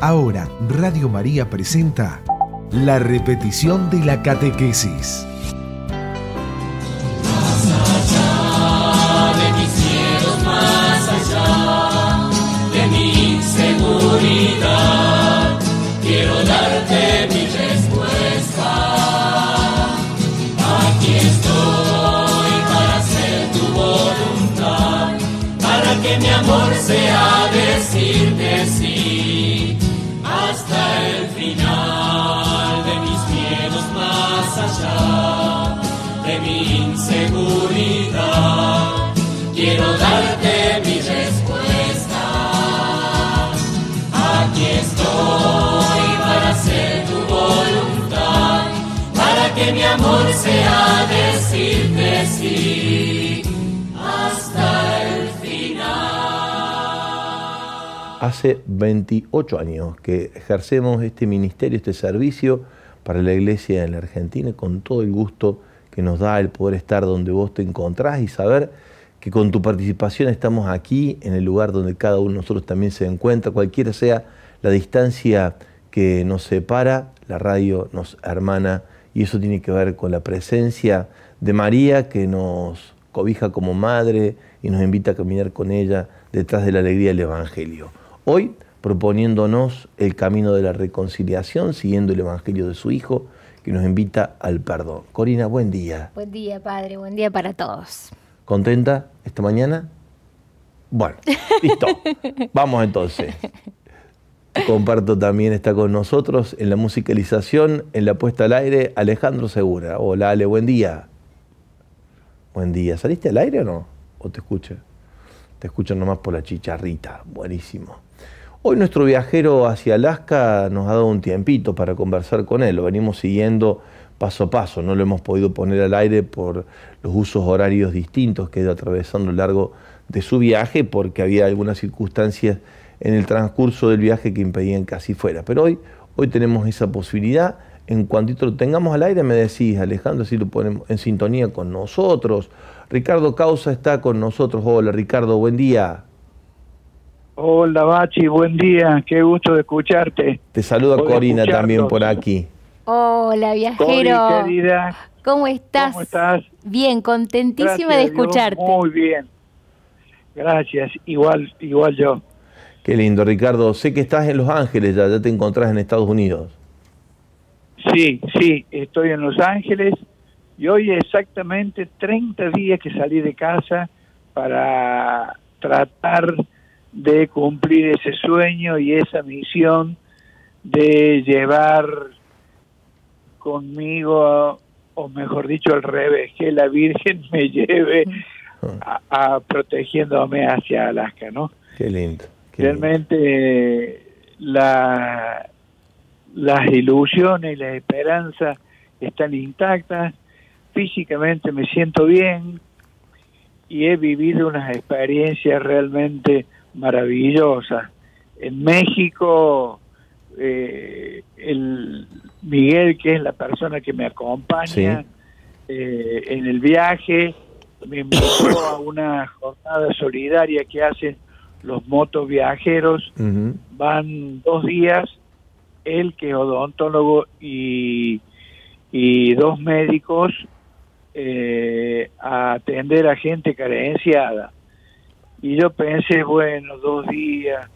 Ahora, Radio María presenta la repetición de la catequesis. Más allá de mis miedos, más allá de mi inseguridad, quiero darte mi respuesta. Aquí estoy para hacer tu voluntad, para que mi amor sea decirte sí, hasta el final de mis miedos, más allá de mi inseguridad, quiero darte mi respuesta. Aquí estoy para hacer tu voluntad, para que mi amor sea decirte sí, hasta el final. Hace 28 años que ejercemos este ministerio, este servicio para la Iglesia en la Argentina, con todo el gusto que nos da el poder estar donde vos te encontrás y saber que con tu participación estamos aquí, en el lugar donde cada uno de nosotros también se encuentra, cualquiera sea la distancia que nos separa, la radio nos hermana, y eso tiene que ver con la presencia de María, que nos cobija como madre y nos invita a caminar con ella detrás de la alegría del Evangelio. Hoy, proponiéndonos el camino de la reconciliación, siguiendo el Evangelio de su Hijo, que nos invita al perdón. Corina, buen día. Buen día, Padre, buen día para todos. ¿Contenta esta mañana? Bueno, listo. Vamos entonces. Comparto también, está con nosotros en la musicalización, en la puesta al aire, Alejandro Segura. Hola, Ale, buen día. Buen día. ¿Saliste al aire o no? ¿O te escucha? Te escuchan nomás por la chicharrita. Buenísimo. Hoy nuestro viajero hacia Alaska nos ha dado un tiempito para conversar con él. Lo venimos siguiendo paso a paso. No lo hemos podido poner al aire por los usos horarios distintos que ha ido atravesando a lo largo de su viaje, porque había algunas circunstancias en el transcurso del viaje que impedían que así fuera. Pero hoy tenemos esa posibilidad. En cuantito lo tengamos al aire, me decís, Alejandro, si lo ponemos en sintonía con nosotros. Ricardo Causa está con nosotros. Hola, Ricardo, buen día. Hola, Bachi, buen día. Qué gusto de escucharte. Te saluda Corina también por aquí. Hola, viajero. Cori, querida. ¿Cómo estás? ¿Cómo estás? Bien, contentísima Gracias de a Dios, escucharte. muy bien. Gracias, igual yo. Qué lindo, Ricardo. Sé que estás en Los Ángeles, ya te encontrás en Estados Unidos. Sí, estoy en Los Ángeles y hoy exactamente 30 días que salí de casa para tratar de cumplir ese sueño y esa misión de llevar conmigo, o mejor dicho al revés, que la Virgen me lleve a protegiéndome hacia Alaska, ¿no? Qué lindo. Realmente las ilusiones y las esperanzas están intactas. Físicamente me siento bien y he vivido unas experiencias realmente maravillosas. En México, el Miguel, que es la persona que me acompaña, sí, en el viaje, me invitó a una jornada solidaria que hacen los motoviajeros. Van 2 días, él, que es odontólogo, y 2 médicos a atender a gente carenciada. Y yo pensé, bueno, 2 días,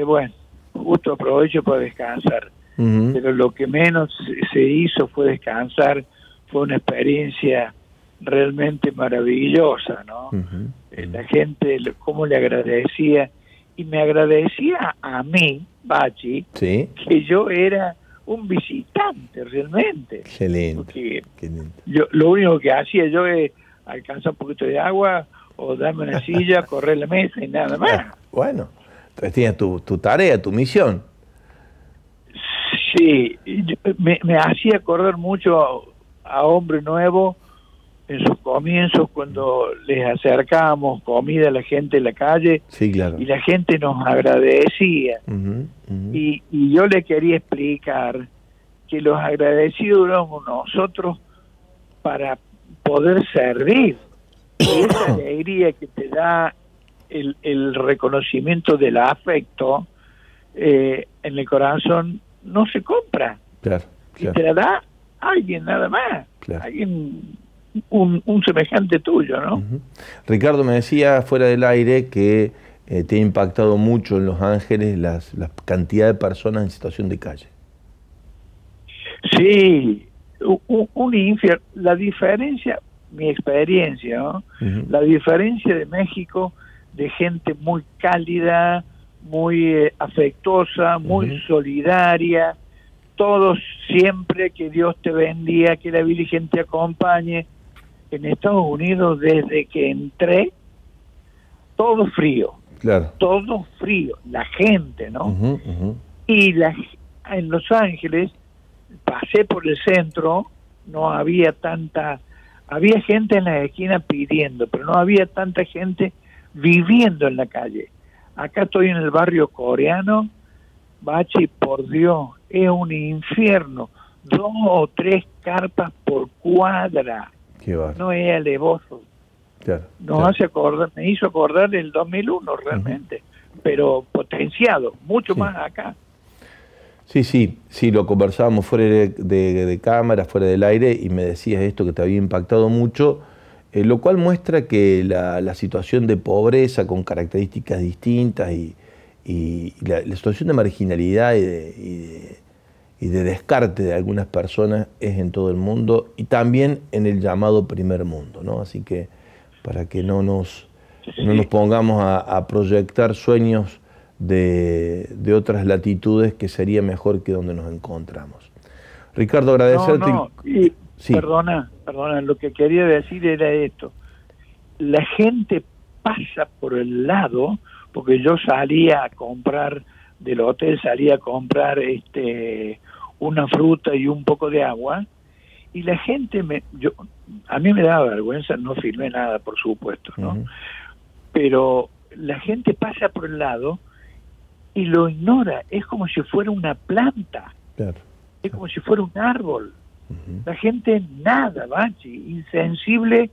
bueno, justo aprovecho para descansar. Pero lo que menos se hizo fue descansar. Fue una experiencia realmente maravillosa, ¿no? La gente, cómo le agradecía, y me agradecía a mí, Bachi, ¿sí?, que yo era un visitante realmente. Qué lindo. Porque qué lindo. yo lo único que hacía yo es alcanzar un poquito de agua o darme una silla, correr la mesa y nada más. Bueno, entonces tienes tu tarea, tu misión. Sí, me hacía acordar mucho a Hombre Nuevo en sus comienzos, cuando les acercábamos comida a la gente en la calle. Sí, claro. Y la gente nos agradecía. Y yo le quería explicar que los agradecidos éramos nosotros para poder servir. Y esa alegría que te da el reconocimiento del afecto en el corazón no se compra. Claro, Y te la da alguien nada más, Claro. alguien, un semejante tuyo, ¿no? Ujú. Ricardo me decía fuera del aire que te ha impactado mucho en Los Ángeles la cantidad de personas en situación de calle. Sí, un infierno. La diferencia, mi experiencia, ¿no? Ujú. La diferencia de México, de gente muy cálida, muy afectuosa, muy Ujú. solidaria, todos siempre que Dios te bendiga, que la Virgen te acompañe. En Estados Unidos, desde que entré, todo frío, Claro. la gente, ¿no? Ujú, ujú. Y en Los Ángeles, pasé por el centro, no había había gente en la esquina pidiendo, pero no había tanta gente viviendo en la calle. Acá estoy en el barrio coreano, Bachi, por Dios, es un infierno, 2 o 3 carpas por cuadra, Qué bárbaro. no es alevoso. Claro, Nos claro. me hizo acordar del 2001 realmente, pero potenciado, mucho Sí. más acá. Sí, lo conversábamos fuera de cámara, fuera del aire, y me decías esto que te había impactado mucho, lo cual muestra que la situación de pobreza con características distintas y la situación de marginalidad y de descarte de algunas personas es en todo el mundo y también en el llamado primer mundo, ¿no? Así que para que no nos pongamos a proyectar sueños de otras latitudes, que sería mejor que donde nos encontramos. Ricardo, agradecerte. Y, Sí. perdona, lo que quería decir era esto. La gente pasa por el lado, porque yo salía a comprar del hotel, salía a comprar una fruta y un poco de agua, y la gente a mí me daba vergüenza, no filmé nada, por supuesto, ¿no? Uh-huh. Pero la gente pasa por el lado y lo ignora, es como si fuera una planta, Claro. es como si fuera un árbol. Uh-huh. La gente nada, Bachi, insensible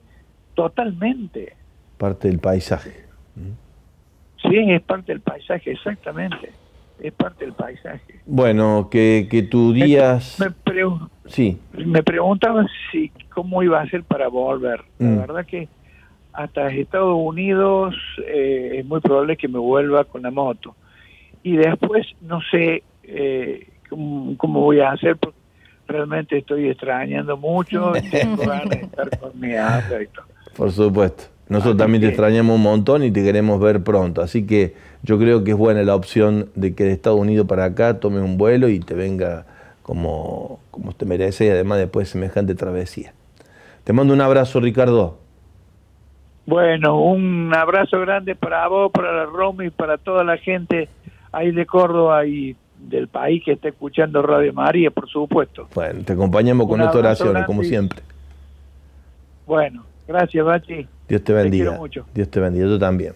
totalmente. Parte del paisaje. Uh-huh. Sí, es parte del paisaje, exactamente, es parte del paisaje. Bueno, que tu días... Sí. Me preguntaba cómo iba a ser para volver. La verdad que hasta Estados Unidos es muy probable que me vuelva con la moto. Y después no sé cómo voy a hacer, porque realmente estoy extrañando mucho, tengo ganas de estar con mi hija y todo. Por supuesto. Nosotros también te extrañamos un montón y te queremos ver pronto. Así que yo creo que es buena la opción de que de Estados Unidos para acá tomes un vuelo y te venga como te merece, y además después semejante travesía. Te mando un abrazo, Ricardo. Bueno, un abrazo grande para vos, para la Romy y para toda la gente ahí de Córdoba y del país que está escuchando Radio María, por supuesto. Bueno, te acompañamos con nuestras oraciones, como siempre. Bueno, gracias, Bachi. Dios te bendiga. Te quiero mucho. Dios te bendiga, yo también.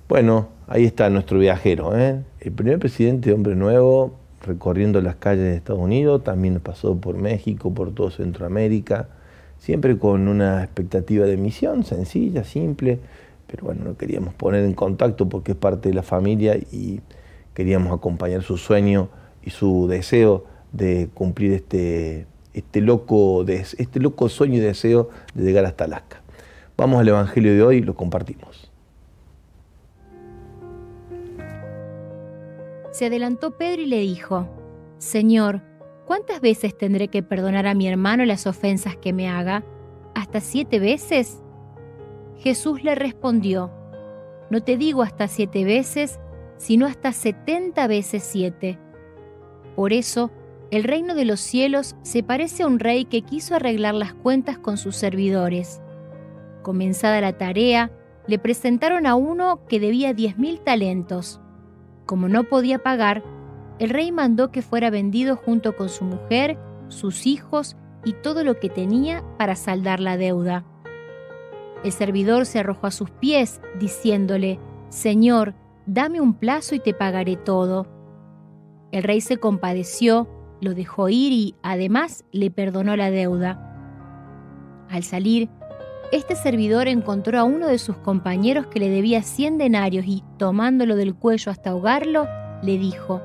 Bueno, ahí está nuestro viajero, ¿eh? El primer presidente hombre nuevo, recorriendo las calles de Estados Unidos, también pasó por México, por todo Centroamérica, siempre con una expectativa de misión sencilla, simple, pero bueno, lo queríamos poner en contacto porque es parte de la familia y queríamos acompañar su sueño y su deseo de cumplir este loco sueño y deseo de llegar hasta Alaska. Vamos al Evangelio de hoy y lo compartimos. Se adelantó Pedro y le dijo: Señor, ¿cuántas veces tendré que perdonar a mi hermano las ofensas que me haga? ¿Hasta 7 veces? Jesús le respondió: No te digo hasta 7 veces, sino hasta 70 veces 7. Por eso, el reino de los cielos se parece a un rey que quiso arreglar las cuentas con sus servidores. Comenzada la tarea, le presentaron a uno que debía 10.000 talentos. Como no podía pagar, el rey mandó que fuera vendido junto con su mujer, sus hijos y todo lo que tenía para saldar la deuda. El servidor se arrojó a sus pies, diciéndole: Señor, dame un plazo y te pagaré todo. El rey se compadeció, lo dejó ir y, además, le perdonó la deuda. Al salir, este servidor encontró a uno de sus compañeros que le debía 100 denarios y, tomándolo del cuello hasta ahogarlo, le dijo: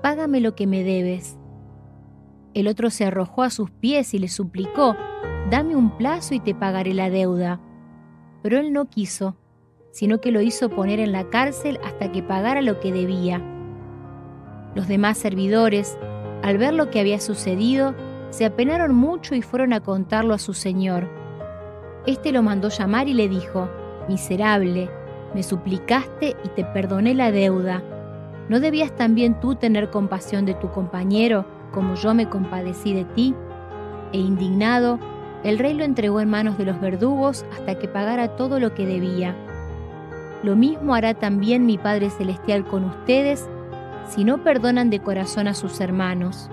págame lo que me debes. El otro se arrojó a sus pies y le suplicó, dame un plazo y te pagaré la deuda. Pero él no quiso, sino que lo hizo poner en la cárcel hasta que pagara lo que debía. Los demás servidores, al ver lo que había sucedido, se apenaron mucho y fueron a contarlo a su señor. Este lo mandó llamar y le dijo, miserable, me suplicaste y te perdoné la deuda. ¿No debías también tú tener compasión de tu compañero, como yo me compadecí de ti? E indignado, el rey lo entregó en manos de los verdugos hasta que pagara todo lo que debía. Lo mismo hará también mi Padre Celestial con ustedes, si no perdonan de corazón a sus hermanos.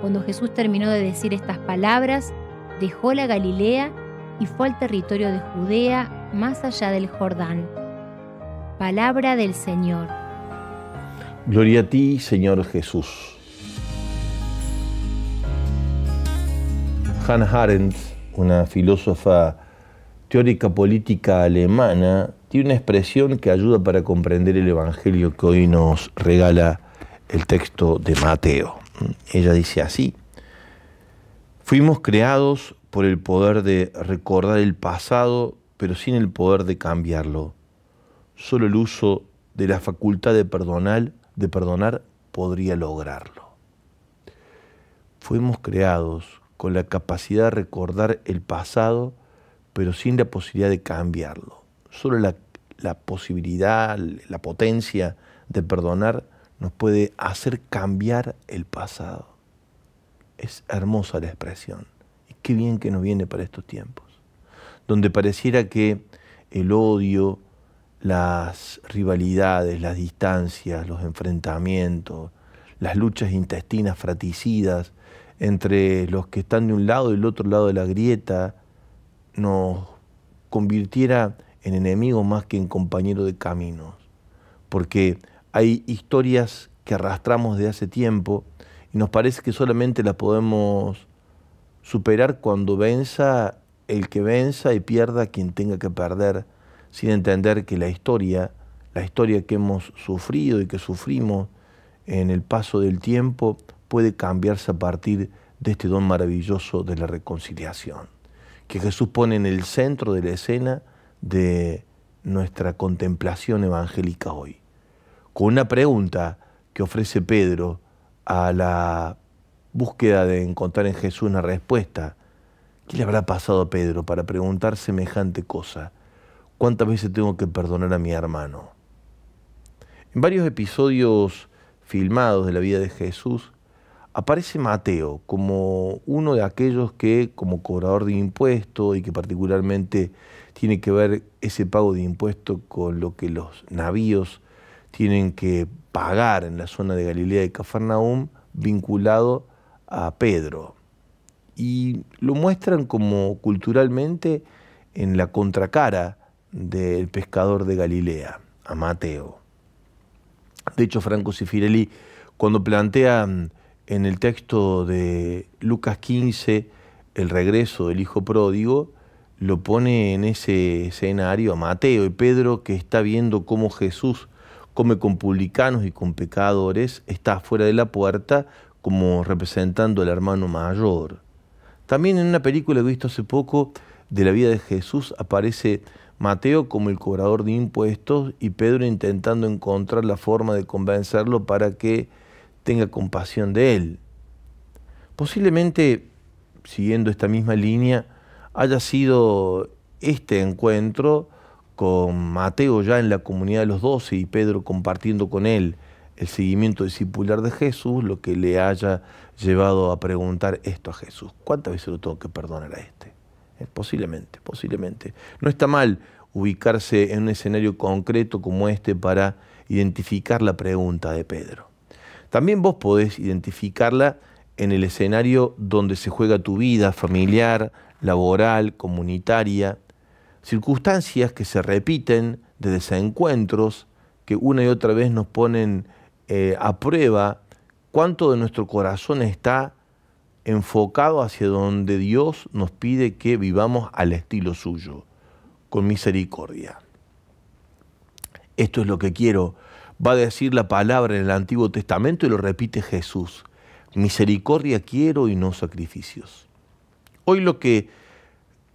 Cuando Jesús terminó de decir estas palabras, dejó la Galilea y fue al territorio de Judea, más allá del Jordán. Palabra del Señor. Gloria a ti, Señor Jesús. Hannah Arendt, una filósofa teórica política alemana, tiene una expresión que ayuda para comprender el Evangelio que hoy nos regala el texto de Mateo. Ella dice así: fuimos creados por el poder de recordar el pasado, pero sin el poder de cambiarlo. Solo el uso de la facultad de perdonar podría lograrlo. Fuimos creados con la capacidad de recordar el pasado, pero sin la posibilidad de cambiarlo. Solo la posibilidad, la potencia de perdonar nos puede hacer cambiar el pasado. Es hermosa la expresión. Y qué bien que nos viene para estos tiempos, donde pareciera que el odio, las rivalidades, las distancias, los enfrentamientos, las luchas intestinas fratricidas entre los que están de un lado y del otro lado de la grieta, nos convirtiera en enemigos más que en compañeros de caminos. Porque hay historias que arrastramos de hace tiempo y nos parece que solamente las podemos superar cuando venza el que venza y pierda quien tenga que perder, sin entender que la historia que hemos sufrido y que sufrimos en el paso del tiempo puede cambiarse a partir de este don maravilloso de la reconciliación, que Jesús pone en el centro de la escena de nuestra contemplación evangélica hoy, con una pregunta que ofrece Pedro a la búsqueda de encontrar en Jesús una respuesta. ¿Qué le habrá pasado a Pedro para preguntar semejante cosa? ¿Cuántas veces tengo que perdonar a mi hermano? En varios episodios filmados de la vida de Jesús, aparece Mateo como uno de aquellos que, como cobrador de impuestos, y que particularmente tiene que ver ese pago de impuestos con lo que los navíos tienen que pagar en la zona de Galilea y Cafarnaúm, vinculado a Pedro. Y lo muestran como culturalmente en la contracara del pescador de Galilea, a Mateo. De hecho, Franco Zeffirelli, cuando plantea en el texto de Lucas 15 el regreso del hijo pródigo, lo pone en ese escenario a Mateo y Pedro, que está viendo cómo Jesús come con publicanos y con pecadores, está fuera de la puerta como representando al hermano mayor. También en una película que he visto hace poco de la vida de Jesús aparece Mateo como el cobrador de impuestos y Pedro intentando encontrar la forma de convencerlo para que tenga compasión de él. Posiblemente, siguiendo esta misma línea, haya sido este encuentro con Mateo ya en la comunidad de los 12 y Pedro compartiendo con él el seguimiento discipular de Jesús, lo que le haya llevado a preguntar esto a Jesús: ¿cuántas veces lo tengo que perdonar a este? Posiblemente. No está mal ubicarse en un escenario concreto como este para identificar la pregunta de Pedro. También vos podés identificarla en el escenario donde se juega tu vida familiar, laboral, comunitaria, circunstancias que se repiten de desencuentros que una y otra vez nos ponen a prueba cuánto de nuestro corazón está enfocado hacia donde Dios nos pide que vivamos al estilo suyo, con misericordia. Esto es lo que quiero va a decir la palabra en el Antiguo Testamento y lo repite Jesús. Misericordia quiero y no sacrificios. Hoy lo que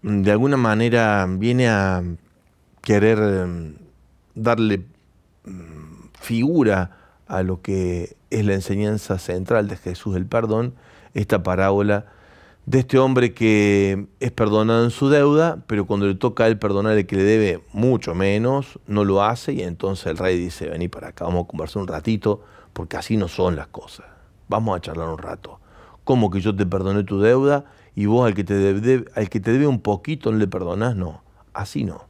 de alguna manera viene a querer darle figura a lo que es la enseñanza central de Jesús del perdón, esta parábola de este hombre que es perdonado en su deuda, pero cuando le toca a él perdonar el que le debe mucho menos, no lo hace, y entonces el rey dice, vení para acá, vamos a conversar un ratito, porque así no son las cosas. Vamos a charlar un rato. ¿Cómo que yo te perdoné tu deuda y vos al que te debe un poquito no le perdonás? No, así no.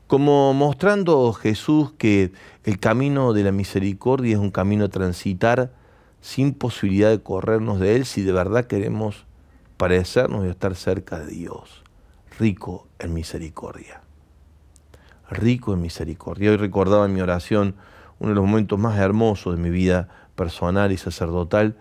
Como mostrando Jesús que el camino de la misericordia es un camino a transitar sin posibilidad de corrernos de él si de verdad queremos parecernos y estar cerca de Dios. Rico en misericordia. Rico en misericordia. Hoy recordaba en mi oración uno de los momentos más hermosos de mi vida personal y sacerdotal,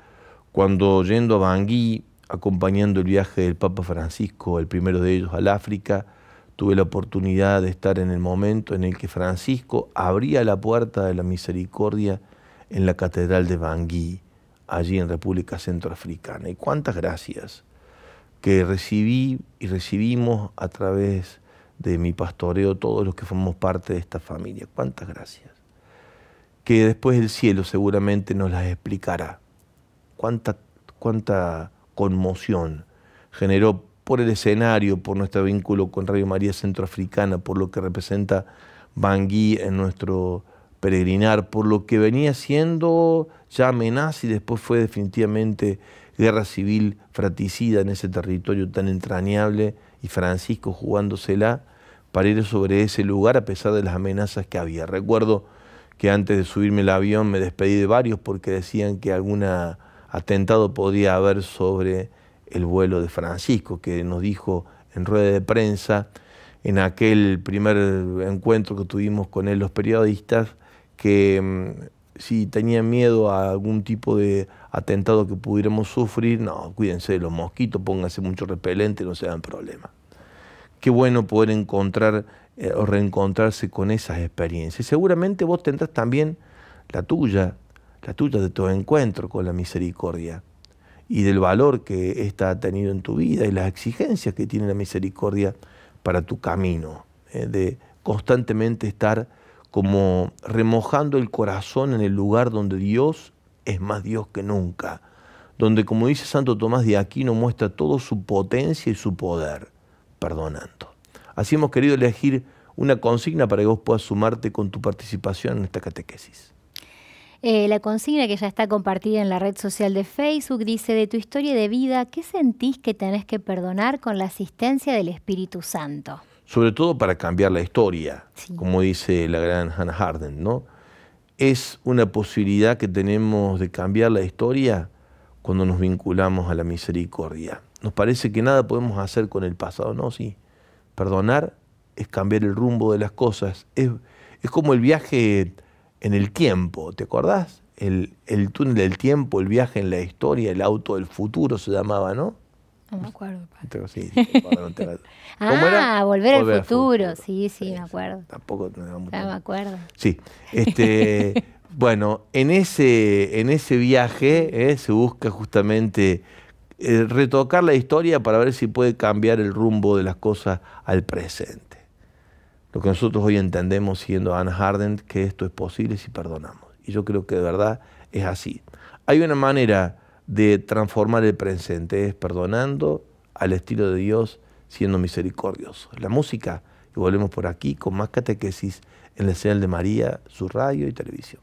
cuando yendo a Bangui, acompañando el viaje del Papa Francisco, el primero de ellos al África, tuve la oportunidad de estar en el momento en el que Francisco abría la puerta de la misericordia en la Catedral de Bangui, allí en República Centroafricana. Y cuántas gracias que recibí y recibimos a través de mi pastoreo todos los que formamos parte de esta familia. Cuántas gracias. Que después el cielo seguramente nos las explicará. Cuánta conmoción generó por el escenario, por nuestro vínculo con Radio María Centroafricana, por lo que representa Bangui en nuestro peregrinar, por lo que venía siendo ya amenaza y después fue definitivamente guerra civil fratricida en ese territorio tan entrañable, y Francisco jugándosela para ir sobre ese lugar a pesar de las amenazas que había. Recuerdo que antes de subirme al avión me despedí de varios porque decían que algún atentado podía haber sobre el vuelo de Francisco, que nos dijo en rueda de prensa en aquel primer encuentro que tuvimos con él los periodistas, que si tenían miedo a algún tipo de atentado que pudiéramos sufrir, no, cuídense de los mosquitos, pónganse mucho repelente, no se hagan problema. Qué bueno poder encontrar o reencontrarse con esas experiencias. Seguramente vos tendrás también la tuya de tu encuentro con la misericordia y del valor que ésta ha tenido en tu vida y las exigencias que tiene la misericordia para tu camino, de constantemente estar como remojando el corazón en el lugar donde Dios es más Dios que nunca, donde, como dice Santo Tomás de Aquino, muestra toda su potencia y su poder, perdonando. Así hemos querido elegir una consigna para que vos puedas sumarte con tu participación en esta catequesis. La consigna que ya está compartida en la red social de Facebook dice: de tu historia de vida, ¿qué sentís que tenés que perdonar con la asistencia del Espíritu Santo? Sobre todo para cambiar la historia, sí, como dice la gran Hannah Arendt, ¿no? Es una posibilidad que tenemos de cambiar la historia cuando nos vinculamos a la misericordia. Nos parece que nada podemos hacer con el pasado, ¿no? Sí. Perdonar es cambiar el rumbo de las cosas. Es como el viaje en el tiempo, ¿te acordás? El túnel del tiempo, el viaje en la historia, el auto del futuro se llamaba, ¿no? No me acuerdo. Sí, ¿Cómo era? Volver al futuro. Sí, me acuerdo. Tampoco me acuerdo. Sí. Bueno, en ese viaje se busca justamente retocar la historia para ver si puede cambiar el rumbo de las cosas al presente. Lo que nosotros hoy entendemos, siguiendo a Hannah Arendt, que esto es posible si perdonamos. Y yo creo que de verdad es así. Hay una manera de transformar el presente, es perdonando al estilo de Dios, siendo misericordioso. La música, y volvemos por aquí con más catequesis en la señal de María, su radio y televisión.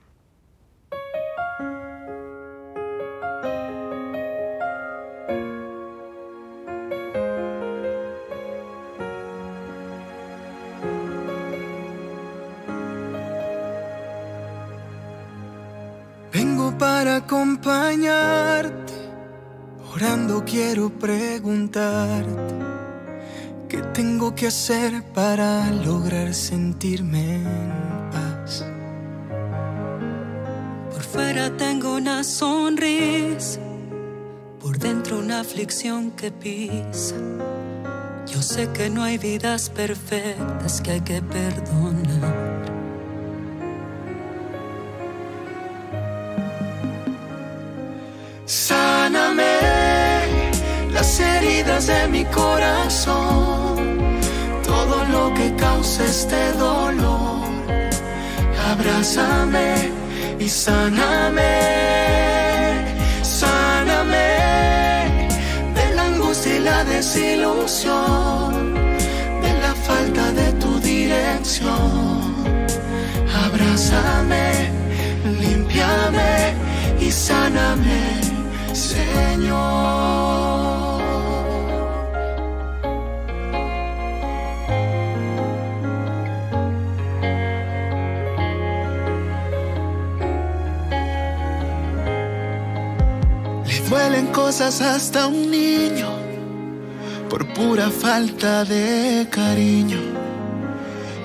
Vengo para acompañarte, orando quiero preguntarte qué tengo que hacer para lograr sentirme en paz. Por fuera tengo una sonrisa, por dentro una aflicción que pisa. Yo sé que no hay vidas perfectas, que hay que perdonar. Sáname las heridas de mi corazón, todo lo que causa este dolor. Abrázame y sáname, sáname de la angustia y la desilusión, de la falta de tu dirección. Abrázame, límpiame y sáname, Señor. Le duelen cosas hasta a un niño por pura falta de cariño.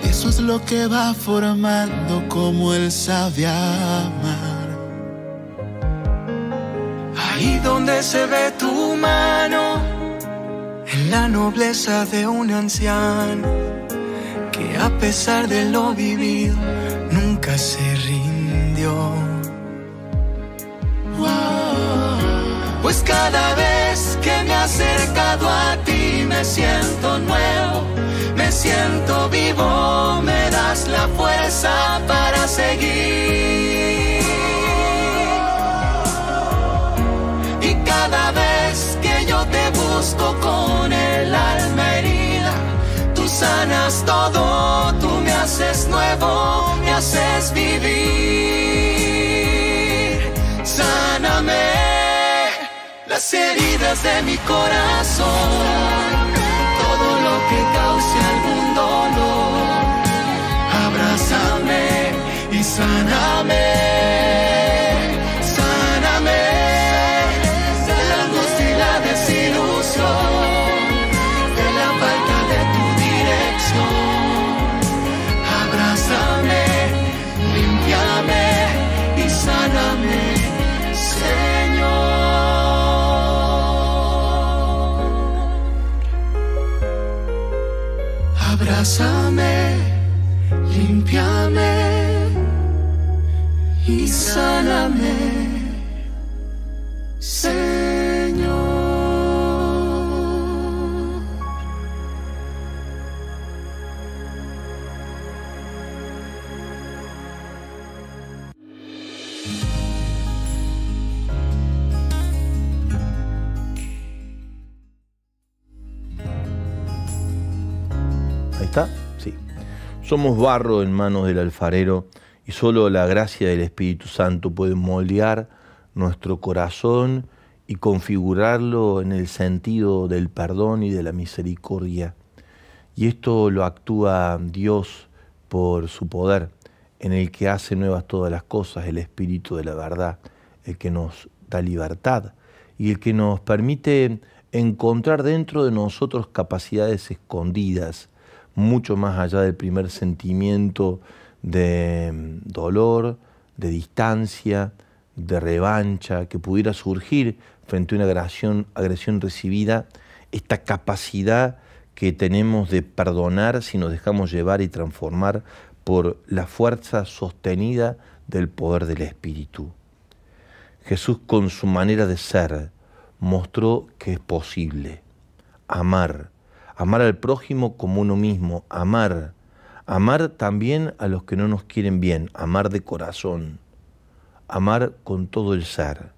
Eso es lo que va formando como él sabe amar. Ahí donde se ve tu mano, en la nobleza de un anciano, que a pesar de lo vivido, nunca se rindió. Pues cada vez que me he acercado a ti, me siento nuevo, me siento vivo, me das la fuerza para seguir. Y cada vez que yo te busco con el alma herida, tú sanas todo, tú me haces nuevo, me haces vivir. Sáname las heridas de mi corazón, todo lo que cause algún dolor. Abrázame y sáname, sáname de la angustia y la desilusión, de la falta de tu dirección. Abrázame, límpiame y sáname, Señor. Abrázame, límpiame y sáname, Señor. ¿Ahí está? Sí. Somos barro en manos del alfarero y solo la gracia del Espíritu Santo puede moldear nuestro corazón y configurarlo en el sentido del perdón y de la misericordia. Y esto lo actúa Dios por su poder, en el que hace nuevas todas las cosas, el Espíritu de la verdad, el que nos da libertad y el que nos permite encontrar dentro de nosotros capacidades escondidas, mucho más allá del primer sentimiento de dolor, de distancia, de revancha que pudiera surgir frente a una agresión recibida, esta capacidad que tenemos de perdonar si nos dejamos llevar y transformar por la fuerza sostenida del poder del Espíritu. Jesús, con su manera de ser, mostró que es posible amar al prójimo como uno mismo, amar también a los que no nos quieren bien, amar de corazón, amar con todo el ser.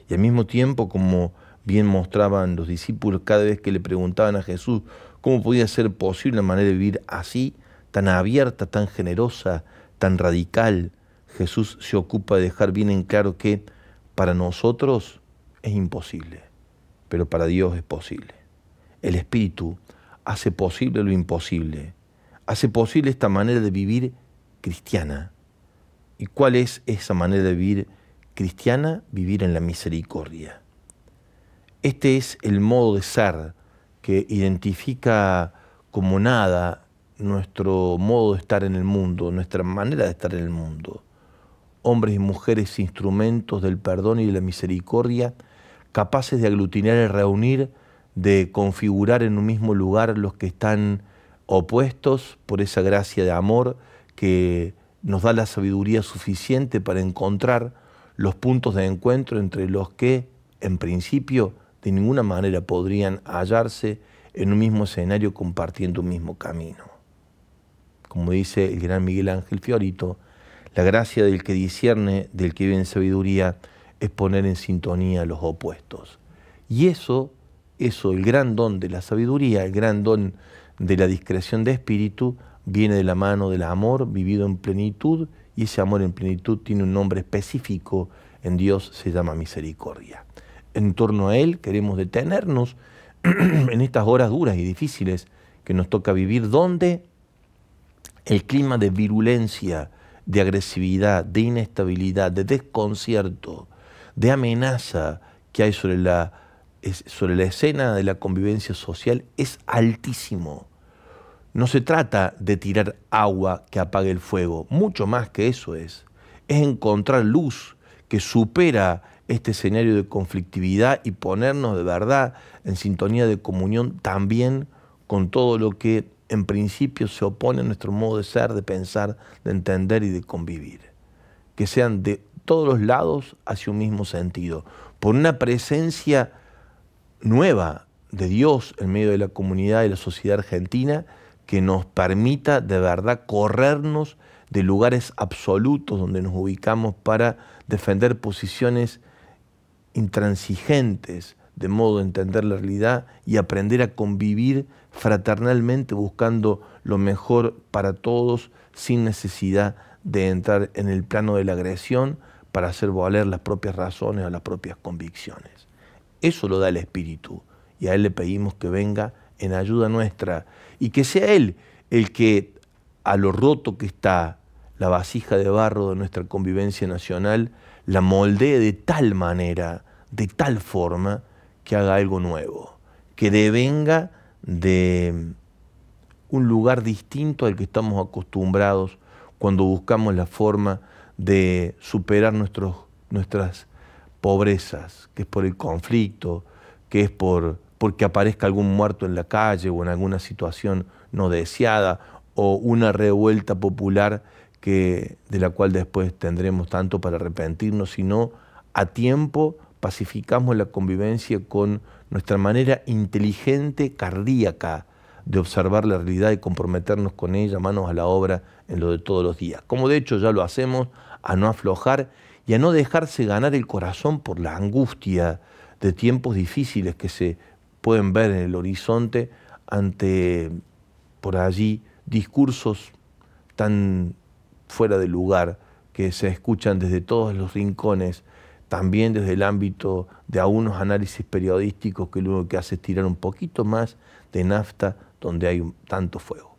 Y al mismo tiempo, como bien mostraban los discípulos cada vez que le preguntaban a Jesús cómo podía ser posible una manera de vivir así, tan abierta, tan generosa, tan radical, Jesús se ocupa de dejar bien en claro que para nosotros es imposible, pero para Dios es posible. El Espíritu hace posible lo imposible, hace posible esta manera de vivir cristiana. ¿Y cuál es esa manera de vivir cristiana? Vivir en la misericordia. Este es el modo de ser que identifica como nada nuestro modo de estar en el mundo, nuestra manera de estar en el mundo. Hombres y mujeres instrumentos del perdón y de la misericordia, capaces de aglutinar y reunir, de configurar en un mismo lugar los que están opuestos por esa gracia de amor que nos da la sabiduría suficiente para encontrar los puntos de encuentro entre los que, en principio, de ninguna manera podrían hallarse en un mismo escenario compartiendo un mismo camino. Como dice el gran Miguel Ángel Fiorito, la gracia del que discierne, del que vive en sabiduría, es poner en sintonía los opuestos. Y eso, el gran don de la sabiduría, el gran don de la discreción de espíritu, viene de la mano del amor vivido en plenitud, y ese amor en plenitud tiene un nombre específico en Dios, se llama misericordia. En torno a Él queremos detenernos en estas horas duras y difíciles que nos toca vivir, donde el clima de virulencia, de agresividad, de inestabilidad, de desconcierto, de amenaza que hay sobre la escena de la convivencia social es altísimo. No se trata de tirar agua que apague el fuego, mucho más que eso es encontrar luz que supera este escenario de conflictividad y ponernos de verdad en sintonía de comunión también con todo lo que en principio se opone a nuestro modo de ser, de pensar, de entender y de convivir. Que sean de todos los lados hacia un mismo sentido, por una presencia nueva de Dios en medio de la comunidad y la sociedad argentina que nos permita de verdad corrernos de lugares absolutos donde nos ubicamos para defender posiciones intransigentes, de modo de entender la realidad y aprender a convivir fraternalmente buscando lo mejor para todos sin necesidad de entrar en el plano de la agresión para hacer valer las propias razones o las propias convicciones. Eso lo da el Espíritu y a Él le pedimos que venga en ayuda nuestra y que sea Él el que a lo roto que está la vasija de barro de nuestra convivencia nacional la moldee de tal manera, de tal forma que haga algo nuevo, que devenga de un lugar distinto al que estamos acostumbrados cuando buscamos la forma de superar nuestras pobrezas, que es por el conflicto, que es porque aparezca algún muerto en la calle o en alguna situación no deseada, o una revuelta popular de la cual después tendremos tanto para arrepentirnos, sino a tiempo pacificamos la convivencia con nuestra manera inteligente, cardíaca, de observar la realidad y comprometernos con ella, manos a la obra en lo de todos los días. Como de hecho ya lo hacemos, a no aflojar y a no dejarse ganar el corazón por la angustia de tiempos difíciles que se pueden ver en el horizonte ante, por allí, discursos tan fuera de lugar que se escuchan desde todos los rincones, también desde el ámbito de algunos análisis periodísticos que lo que hace es tirar un poquito más de nafta donde hay tanto fuego.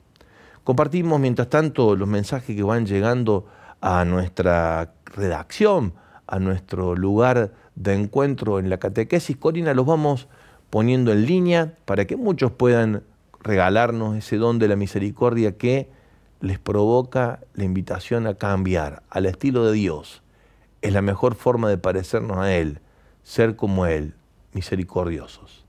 Compartimos mientras tanto los mensajes que van llegando a nuestra redacción, a nuestro lugar de encuentro en la catequesis. Corina, los vamos poniendo en línea para que muchos puedan regalarnos ese don de la misericordia que les provoca la invitación a cambiar al estilo de Dios. Es la mejor forma de parecernos a Él, ser como Él, misericordiosos.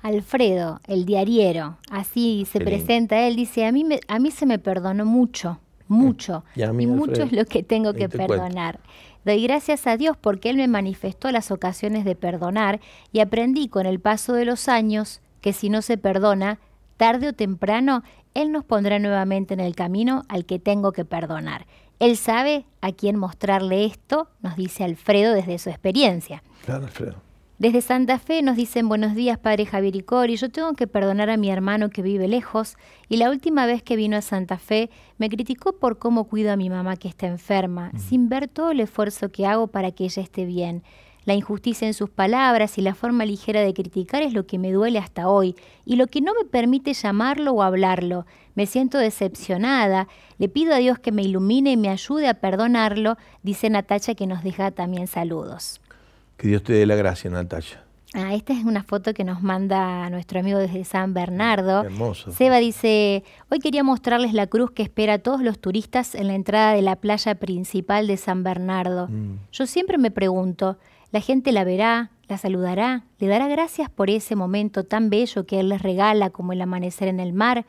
Alfredo, el diariero, así se presenta él, dice, a mí se me perdonó mucho, y mucho es lo que tengo que perdonar. Doy gracias a Dios porque Él me manifestó las ocasiones de perdonar y aprendí con el paso de los años que si no se perdona, tarde o temprano, Él nos pondrá nuevamente en el camino al que tengo que perdonar. Él sabe a quién mostrarle esto, nos dice Alfredo desde su experiencia. Claro, Alfredo. Desde Santa Fe nos dicen, buenos días, Padre Javier y Cori, yo tengo que perdonar a mi hermano que vive lejos y la última vez que vino a Santa Fe me criticó por cómo cuido a mi mamá que está enferma, sin ver todo el esfuerzo que hago para que ella esté bien. La injusticia en sus palabras y la forma ligera de criticar es lo que me duele hasta hoy y lo que no me permite llamarlo o hablarlo. Me siento decepcionada, le pido a Dios que me ilumine y me ayude a perdonarlo, dice Natacha que nos deja también saludos. Que Dios te dé la gracia, Natacha. Esta es una foto que nos manda nuestro amigo desde San Bernardo. Hermoso. Seba dice, hoy quería mostrarles la cruz que espera a todos los turistas en la entrada de la playa principal de San Bernardo. Yo siempre me pregunto, ¿la gente la verá, la saludará, le dará gracias por ese momento tan bello que Él les regala como el amanecer en el mar?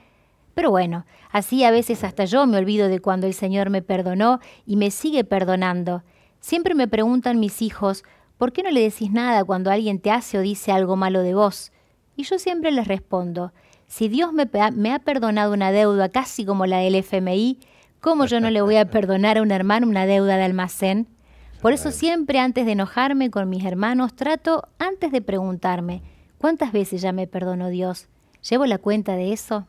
Pero bueno, así a veces hasta yo me olvido de cuando el Señor me perdonó y me sigue perdonando. Siempre me preguntan mis hijos, ¿por qué no le decís nada cuando alguien te hace o dice algo malo de vos? Y yo siempre les respondo, si Dios me ha perdonado una deuda casi como la del FMI, ¿cómo yo no le voy a perdonar a un hermano una deuda de almacén? Por eso siempre antes de enojarme con mis hermanos trato antes de preguntarme, ¿cuántas veces ya me perdonó Dios? ¿Llevo la cuenta de eso?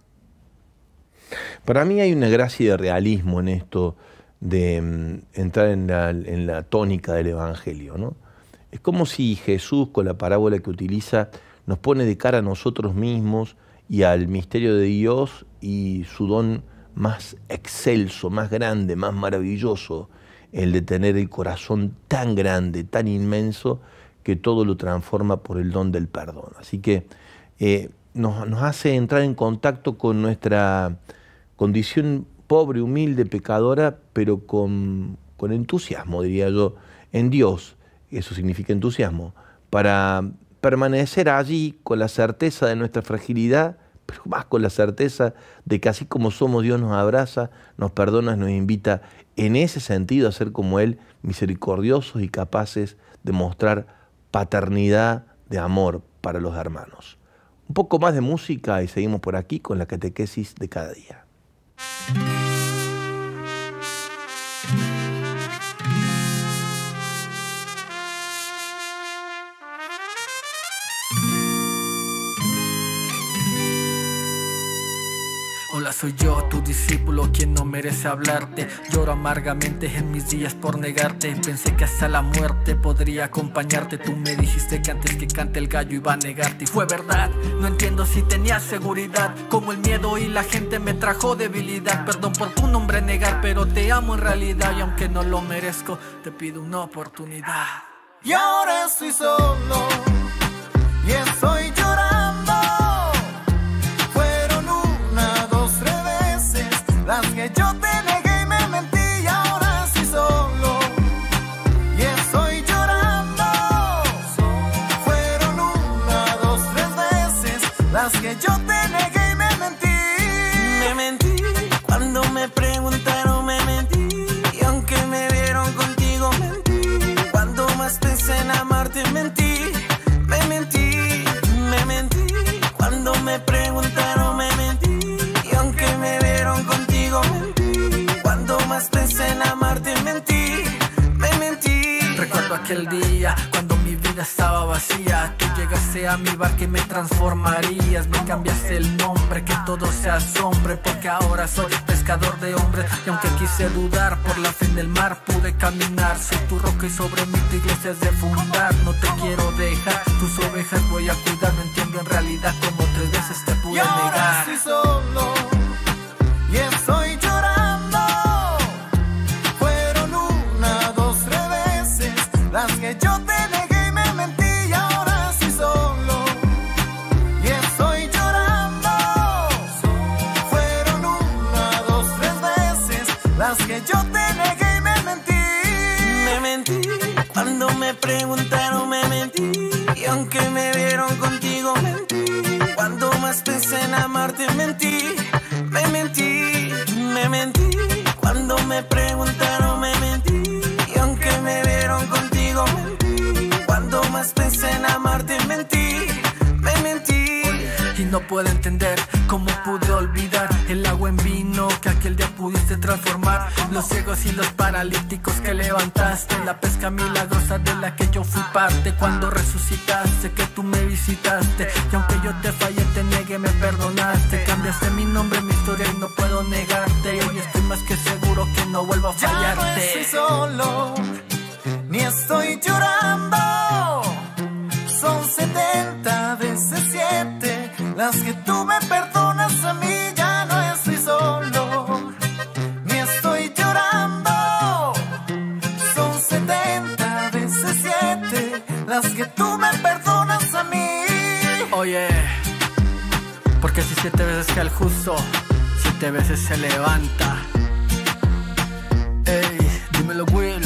Para mí hay una gracia de realismo en esto de entrar en la tónica del Evangelio, ¿no? Es como si Jesús, con la parábola que utiliza, nos pone de cara a nosotros mismos y al misterio de Dios y su don más excelso, más grande, más maravilloso, el de tener el corazón tan grande, tan inmenso, que todo lo transforma por el don del perdón. Así que nos hace entrar en contacto con nuestra condición pobre, humilde, pecadora, pero con entusiasmo, diría yo, en Dios. Eso significa entusiasmo, para permanecer allí con la certeza de nuestra fragilidad, pero más con la certeza de que así como somos, Dios nos abraza, nos perdona, nos invita en ese sentido a ser como Él, misericordiosos y capaces de mostrar paternidad de amor para los hermanos. Un poco más de música y seguimos por aquí con la catequesis de cada día. Hola, soy yo, tu discípulo, quien no merece hablarte. Lloro amargamente en mis días por negarte. Pensé que hasta la muerte podría acompañarte. Tú me dijiste que antes que cante el gallo iba a negarte. Y fue verdad, no entiendo si tenías seguridad. Como el miedo y la gente me trajo debilidad. Perdón por tu nombre negar, pero te amo en realidad. Y aunque no lo merezco, te pido una oportunidad. Y ahora estoy solo y estoy llorando. Fueron una, dos, tres veces las que yo te negué y me mentí. Y ahora estoy solo y estoy llorando. Fueron una, dos, tres veces las que yo te negué y me mentí. Me mentí cuando me preguntaron, me mentí. Y aunque me vieron contigo, mentí. Cuando más pensé en amarte, mentí. Me mentí, me mentí. Cuando me preguntaron, me mentí. Y aunque me vieron contigo, mentí. Cuando más pensé en amarte, mentí. Me mentí. Recuerdo aquel día cuando mi vida estaba vacía. Tú llegaste a mi bar que me transformarías. Me cambiaste el nombre, que todo se asombre, porque ahora soy pescador de hombres. Y aunque quise dudar, por la fe en el mar pude caminar. Soy tu roca y sobre mí tu iglesia es de fundar. No te quiero dejar, tus ovejas voy a cuidar. No entiendo en realidad cómo 3 veces te pude Y ahora negar. estoy solo y estoy llorando. Fueron una, dos, tres veces las que yo te negué y me mentí. Y ahora estoy solo y estoy llorando. Fueron una, dos, tres veces las que yo te negué y me mentí. Me mentí cuando me preguntaron, me mentí. Y aunque me vieron contigo, mentí. Cuando más pensé en amarte, mentí. Me mentí, me mentí. Cuando me preguntaron, me mentí. Y aunque me vieron contigo, mentí. Cuando más pensé en amarte, mentí. Me mentí. Y no puedo entender cómo pude olvidar el agua en vino que aquel día pudiste transformar. Los ciegos y los paralíticos que levantaste. La pesca milagrosa de la que yo fui parte. Cuando resucitaste, que tú me visitaste. Y aunque yo te fallé, te negué, me perdonaste. Cambiaste mi nombre, mi historia y no puedo negarte. Y hoy estoy más que seguro que no vuelvo a fallarte. Ya no estoy solo, ni estoy llorando. Son 70 veces 7 las que tú me perdonas a mí. Ya no estoy solo, ni estoy llorando. Son 70 veces 7 las que tú me perdonas a mí. Oye, porque si 7 veces cae el justo, 7 veces se levanta. Ey, dímelo, Will.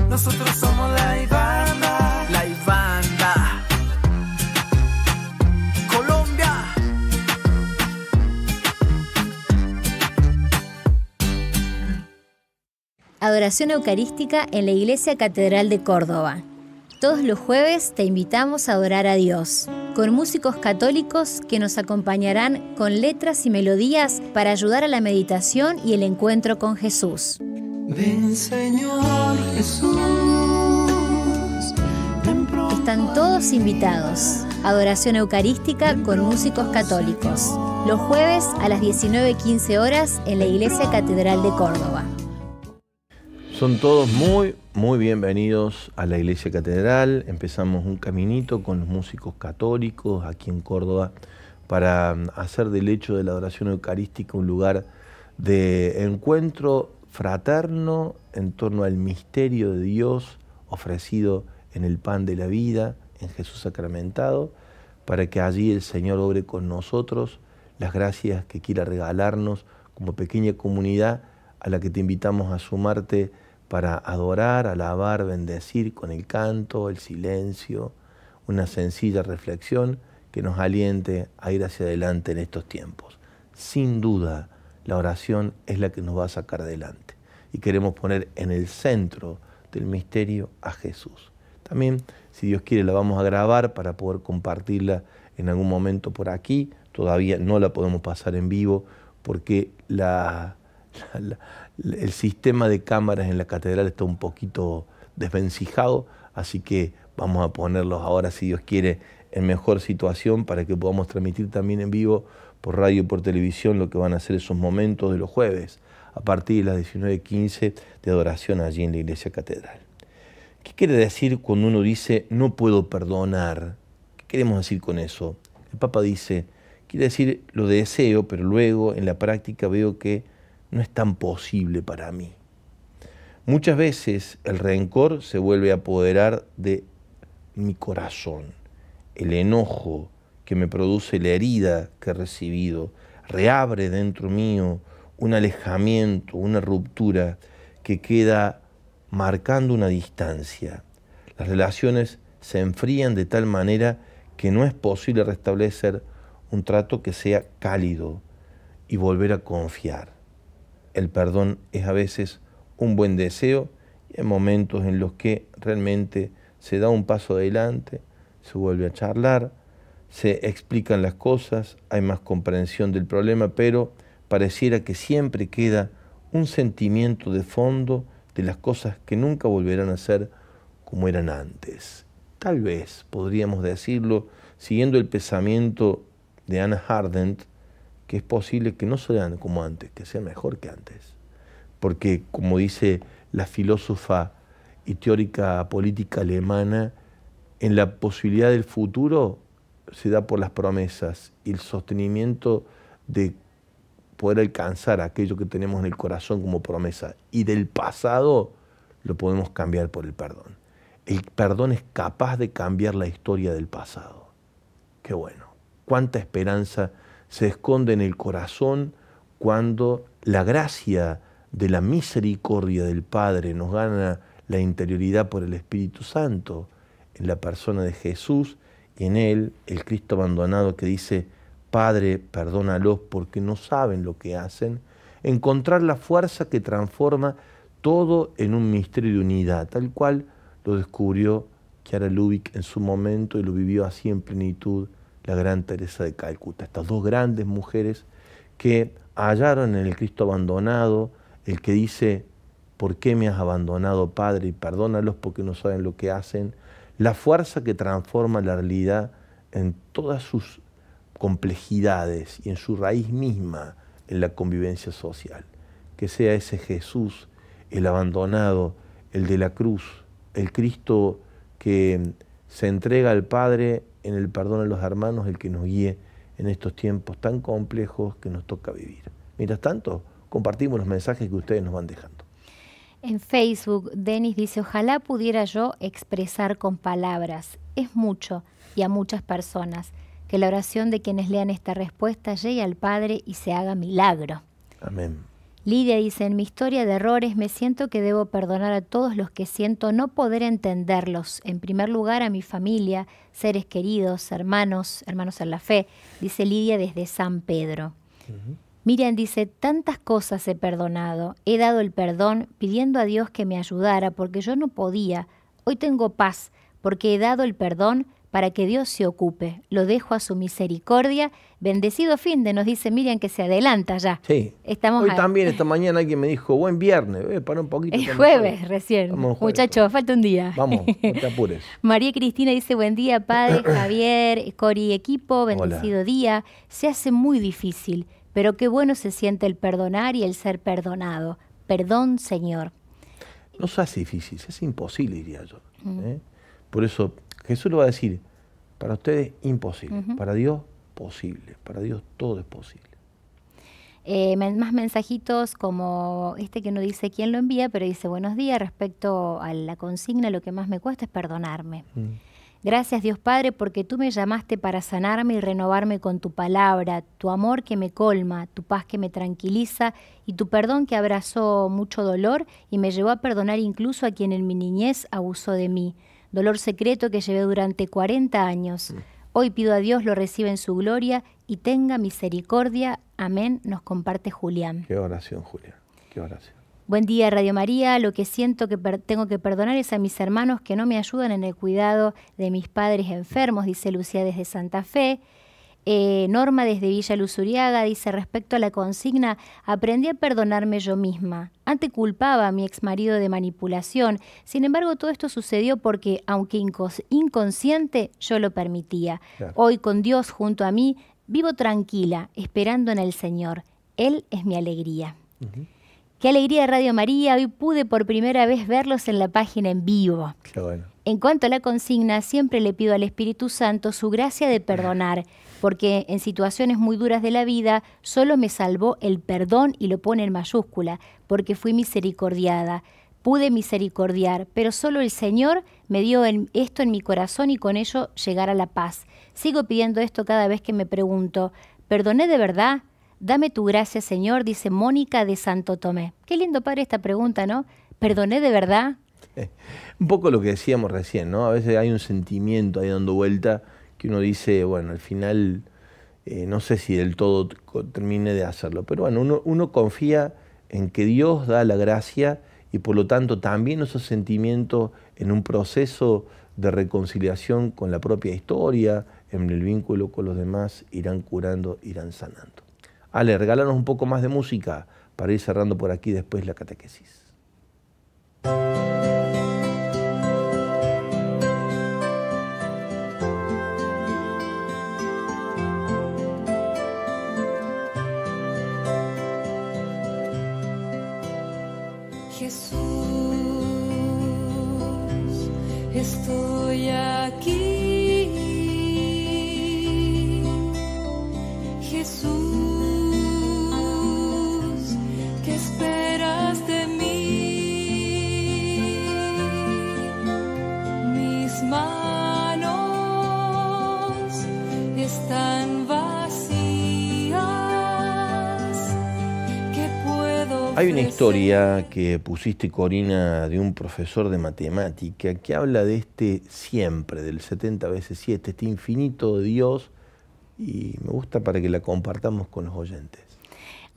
Nosotros somos la Ibanda. La Ibanda. Colombia. adoración eucarística en la Iglesia Catedral de Córdoba. Todos los jueves te invitamos a adorar a Dios, con músicos católicos que nos acompañarán con letras y melodías para ayudar a la meditación y el encuentro con Jesús. Ven, Señor Jesús. Están todos invitados. Adoración eucarística con músicos católicos. Los jueves a las 19:15 horas en la Iglesia Catedral de Córdoba. Son todos muy bienvenidos a la Iglesia Catedral. Empezamos un caminito con los músicos católicos aquí en Córdoba para hacer del hecho de la adoración eucarística un lugar de encuentro fraterno en torno al misterio de Dios ofrecido en el pan de la vida, en Jesús sacramentado, para que allí el Señor obre con nosotros las gracias que quiera regalarnos como pequeña comunidad a la que te invitamos a sumarte para adorar, alabar, bendecir con el canto, el silencio, una sencilla reflexión que nos aliente a ir hacia adelante en estos tiempos. Sin duda, la oración es la que nos va a sacar adelante y queremos poner en el centro del misterio a Jesús. También, si Dios quiere, la vamos a grabar para poder compartirla en algún momento por aquí. Todavía no la podemos pasar en vivo porque el sistema de cámaras en la catedral está un poquito desvencijado, así que vamos a ponerlos ahora, si Dios quiere, en mejor situación para que podamos transmitir también en vivo por radio y por televisión lo que van a ser esos momentos de los jueves a partir de las 19:15 de adoración allí en la Iglesia Catedral. ¿Qué quiere decir cuando uno dice no puedo perdonar? ¿Qué queremos decir con eso? El Papa dice, quiere decir lo deseo, pero luego en la práctica veo que no es tan posible para mí. Muchas veces el rencor se vuelve a apoderar de mi corazón. El enojo que me produce la herida que he recibido reabre dentro mío un alejamiento, una ruptura que queda marcando una distancia. Las relaciones se enfrían de tal manera que no es posible restablecer un trato que sea cálido y volver a confiar. El perdón es a veces un buen deseo y hay momentos en los que realmente se da un paso adelante, se vuelve a charlar, se explican las cosas, hay más comprensión del problema, pero pareciera que siempre queda un sentimiento de fondo de las cosas que nunca volverán a ser como eran antes. Tal vez podríamos decirlo siguiendo el pensamiento de Hannah Arendt, que es posible que no sean como antes, que sea mejor que antes. Porque, como dice la filósofa y teórica política alemana, en la posibilidad del futuro se da por las promesas y el sostenimiento de poder alcanzar aquello que tenemos en el corazón como promesa. Y del pasado lo podemos cambiar por el perdón. El perdón es capaz de cambiar la historia del pasado. Qué bueno. Cuánta esperanza se esconde en el corazón cuando la gracia de la misericordia del Padre nos gana la interioridad por el Espíritu Santo en la persona de Jesús y en Él, el Cristo abandonado que dice, Padre, perdónalos porque no saben lo que hacen, encontrar la fuerza que transforma todo en un misterio de unidad, tal cual lo descubrió Chiara Lubich en su momento y lo vivió así en plenitud la gran Teresa de Calcuta. Estas dos grandes mujeres que hallaron en el Cristo abandonado, el que dice, ¿por qué me has abandonado, Padre? Y perdónalos porque no saben lo que hacen, la fuerza que transforma la realidad en todas sus complejidades y en su raíz misma en la convivencia social. Que sea ese Jesús, el abandonado, el de la cruz, el Cristo que se entrega al Padre en el perdón a los hermanos, el que nos guíe en estos tiempos tan complejos que nos toca vivir. Mientras tanto, compartimos los mensajes que ustedes nos van dejando. En Facebook, Denis dice, ojalá pudiera yo expresar con palabras. Es mucho y a muchas personas. Que la oración de quienes lean esta respuesta llegue al Padre y se haga milagro. Amén. Lidia dice, en mi historia de errores me siento que debo perdonar a todos los que siento no poder entenderlos. En primer lugar a mi familia, seres queridos, hermanos en la fe, dice Lidia desde San Pedro. Miriam dice, tantas cosas he perdonado, he dado el perdón pidiendo a Dios que me ayudara porque yo no podía. Hoy tengo paz porque he dado el perdón para que Dios se ocupe. Lo dejo a su misericordia. Bendecido fin de, nos dice Miriam, que se adelanta ya. Sí. Estamos Hoy también, esta mañana alguien me dijo, buen viernes, para un poquito. Es jueves recién. Muchachos, falta un día. Vamos, no te apures. María Cristina dice, buen día, padre, Javier, Cori, equipo, bendecido día. Se hace muy difícil, pero qué bueno se siente el perdonar y el ser perdonado. Perdón, Señor. No se hace difícil, se hace imposible, diría yo. Por eso Jesús lo va a decir, para ustedes imposible, para Dios posible, para Dios todo es posible. Más mensajitos como este que no dice quién lo envía, pero dice buenos días, respecto a la consigna, lo que más me cuesta es perdonarme. Gracias Dios Padre porque tú me llamaste para sanarme y renovarme con tu palabra, tu amor que me colma, tu paz que me tranquiliza y tu perdón que abrazó mucho dolor y me llevó a perdonar incluso a quien en mi niñez abusó de mí. Dolor secreto que llevé durante 40 años. Hoy pido a Dios lo reciba en su gloria y tenga misericordia. Amén, nos comparte Julián. Qué oración, Julián, qué oración. Buen día, Radio María. Lo que siento que tengo que perdonar es a mis hermanos que no me ayudan en el cuidado de mis padres enfermos, dice Lucía desde Santa Fe. Norma desde Villa Luzuriaga dice, respecto a la consigna, aprendí a perdonarme yo misma. Antes culpaba a mi exmarido de manipulación, sin embargo todo esto sucedió porque, aunque inconsciente, yo lo permitía. Claro. Hoy con Dios junto a mí, vivo tranquila, esperando en el Señor. Él es mi alegría. Qué alegría de Radio María, hoy pude por primera vez verlos en la página en vivo. Qué bueno. En cuanto a la consigna, siempre le pido al Espíritu Santo su gracia de perdonar, porque en situaciones muy duras de la vida solo me salvó el perdón y lo pone en mayúscula, porque fui misericordiada. Pude misericordiar, pero solo el Señor me dio esto en mi corazón y con ello llegar a la paz. Sigo pidiendo esto cada vez que me pregunto, ¿perdoné de verdad? Dame tu gracia, Señor, dice Mónica de Santo Tomé. Qué lindo, padre, esta pregunta, ¿no? ¿Perdoné de verdad? Un poco lo que decíamos recién, ¿no? A veces hay un sentimiento ahí dando vuelta que uno dice, bueno, al final no sé si del todo termine de hacerlo, pero bueno, uno confía en que Dios da la gracia y por lo tanto también esos sentimientos en un proceso de reconciliación con la propia historia, en el vínculo con los demás, irán curando, irán sanando. Ale, regálanos un poco más de música para ir cerrando por aquí después la catequesis. Jesús, estoy aquí. Jesús, ¿qué esperas de mí? Mis manos están vacías. ¿Qué puedo ofrecer? Hay una historia que pusiste, Corina, de un profesor de matemática que habla de este siempre, del 70 veces 7, este infinito de Dios, y me gusta para que la compartamos con los oyentes.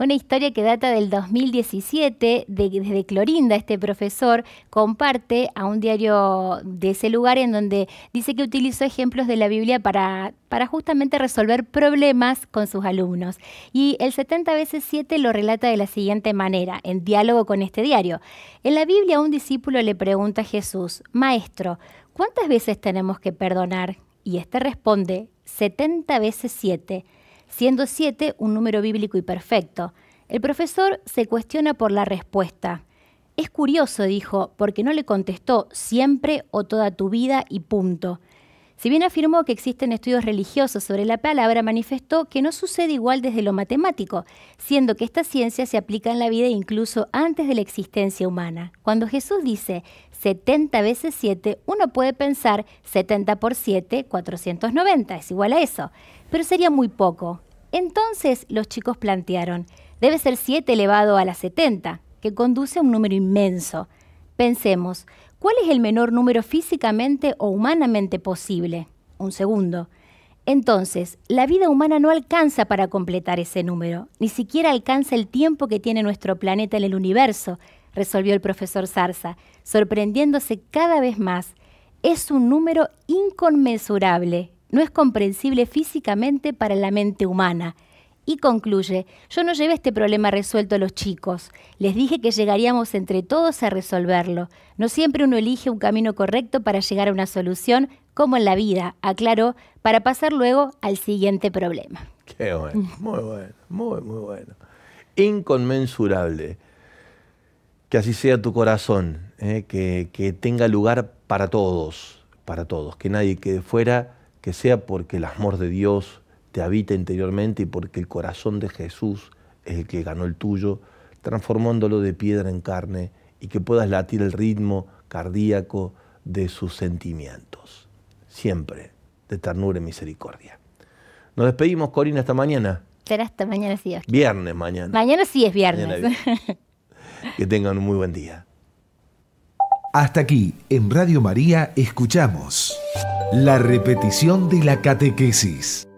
Una historia que data del 2017, desde Clorinda, este profesor comparte a un diario de ese lugar en donde dice que utilizó ejemplos de la Biblia para justamente resolver problemas con sus alumnos. Y el 70 veces 7 lo relata de la siguiente manera, en diálogo con este diario. En la Biblia un discípulo le pregunta a Jesús, Maestro, ¿cuántas veces tenemos que perdonar? Y este responde, 70 veces 7. Siendo 7 un número bíblico y perfecto. El profesor se cuestiona por la respuesta. Es curioso, dijo, porque no le contestó siempre o toda tu vida y punto. Si bien afirmó que existen estudios religiosos sobre la palabra, manifestó que no sucede igual desde lo matemático, siendo que esta ciencia se aplica en la vida incluso antes de la existencia humana. Cuando Jesús dice 70 veces 7, uno puede pensar 70 por 7, 490, es igual a eso, pero sería muy poco. Entonces los chicos plantearon, debe ser 7 elevado a la 70, que conduce a un número inmenso. Pensemos, ¿cuál es el menor número físicamente o humanamente posible? Un segundo. Entonces, la vida humana no alcanza para completar ese número, ni siquiera alcanza el tiempo que tiene nuestro planeta en el universo, resolvió el profesor Zarza, sorprendiéndose cada vez más. Es un número inconmensurable, no es comprensible físicamente para la mente humana. Y concluye, yo no llevé este problema resuelto a los chicos. Les dije que llegaríamos entre todos a resolverlo. No siempre uno elige un camino correcto para llegar a una solución, como en la vida, aclaró, para pasar luego al siguiente problema. Qué bueno, muy bueno, muy bueno. Inconmensurable. Que así sea tu corazón, que tenga lugar para todos, que nadie quede fuera, que sea porque el amor de Dios te habita interiormente y porque el corazón de Jesús es el que ganó el tuyo, transformándolo de piedra en carne y que puedas latir el ritmo cardíaco de sus sentimientos, siempre de ternura y misericordia. Nos despedimos, Corina, hasta mañana. Será hasta mañana, sí. Viernes mañana. Mañana sí es viernes. Que tengan un muy buen día. Hasta aquí, en Radio María, escuchamos la repetición de la catequesis.